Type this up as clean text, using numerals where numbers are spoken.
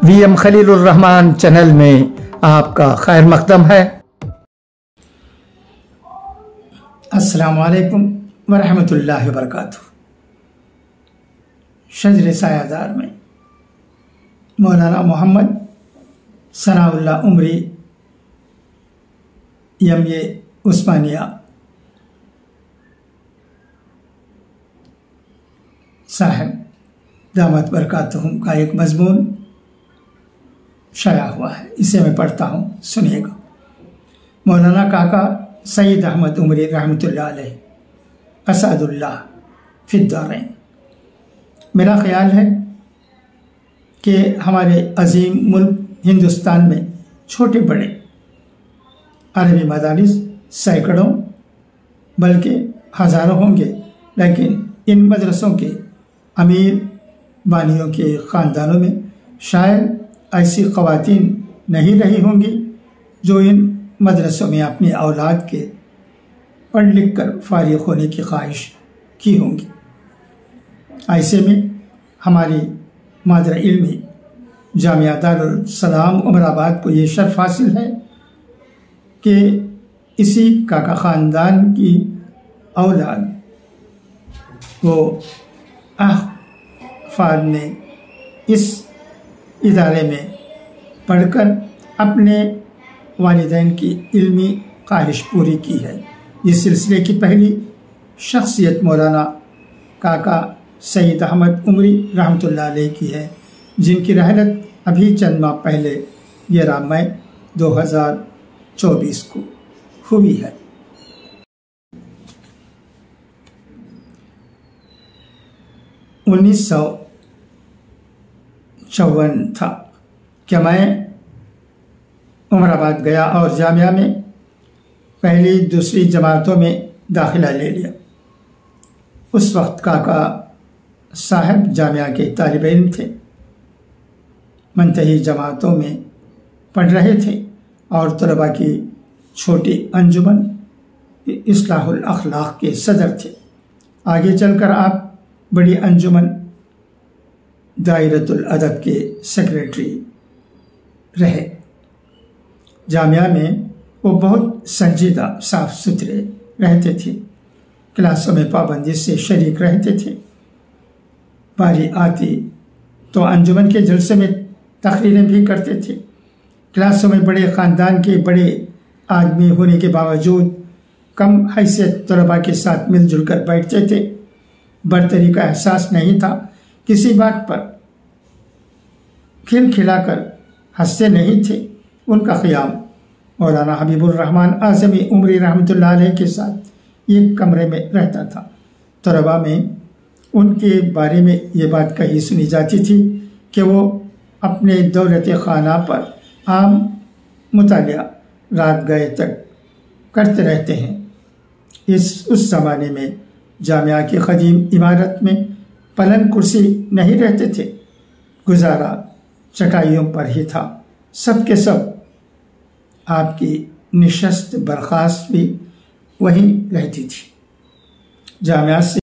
وی M خلیل الرحمان channel میں آپ کا خیر مقدم ہے۔ السلام علیکم ورحمۃ اللہ وبرکاتہ۔ شجر سایہ دار میں مولانا محمد ثناء اللہ عمری یمیہ عثمانیہ صاحب دامت برکاتہم کا ایک مضمون شائع ہوا ہے، اسے میں پڑھتا ہوں، سنیے گا۔ مولانا کاکا سید احمد عمری رحمۃ اللہ علیہ اسعد اللہ فی الدارین۔ میرا خیال ہے کہ ہمارے عظیم ملک ہندوستان میں چھوٹے بڑے عربی مدارس سینکڑوں بلکہ ہزاروں ہوں گے، لیکن ان مدرسوں کے امیر بانیوں کے خاندانوں میں شاید ایسی خواتین نہیں رہی ہوں گی جو ان مدرسوں میں اپنی اولاد کے پڑھ لکھ کر فارغ ہونے کی خواہش کی ہوں گی۔ ایسے میں ہماری مادر علمی جامعہ دارالسلام عمر آباد کو یہ شرف حاصل ہے کہ اسی کاکا خاندان کی اولاد وہ احفاد نے اس ادارے میں پڑھ کر اپنے والدین کی علمی خواہش پوری کی ہے۔ اس سلسلے کی پہلی شخصیت مولانا کاکا سید احمد عمری رحمۃ اللہ علیہ کی ہے، جن کی رحلت ابھی چند ماہ پہلے 11 مئی 2024 کو ہوئی ہے۔ انیس 1954 تھا کہ میں عمر آباد گیا اور جامعہ میں پہلی دوسری جماعتوں میں داخلہ لے لیا۔ اس وقت کاکا صاحب جامعہ کے طالب علم تھے، منتہی جماعتوں میں پڑھ رہے تھے اور طلباء کی چھوٹی انجمن اصلاح الاخلاق کے صدر تھے۔ آگے چل کر آپ بڑی انجمن دائرۃ الادب کے سیکریٹری رہے۔ جامعہ میں وہ بہت سنجیدہ صاف ستھرے رہتے تھے، کلاسوں میں پابندی سے شریک رہتے تھے۔ باری آتی تو انجمن کے جلسے میں تقریریں بھی کرتے تھے۔ کلاسوں میں بڑے خاندان کے بڑے آدمی ہونے کے باوجود کم حیثیت طلباء کے ساتھ مل جل کر بیٹھتے تھے۔ برتری کا احساس نہیں تھا، کسی بات پر کھل کھلا کر ہنستے نہیں تھے۔ ان کا قیام مولانا حبیب الرحمن اعظمی عمری رحمۃ اللہ علیہ کے ساتھ ایک کمرے میں رہتا تھا۔ طلباء میں ان کے بارے میں یہ بات کہی سنی جاتی تھی کہ وہ اپنے دولت خانہ پر عام مطالعہ رات گئے تک کرتے رہتے ہیں۔ اس زمانے میں جامعہ کی قدیم عمارت میں پلنگ کرسی نہیں رہتے تھے، گزارا چٹائیوں پر ہی تھا۔ سب کے سب آپ کی نشست برخاست بھی وہیں رہتی تھی۔ جامعہ سے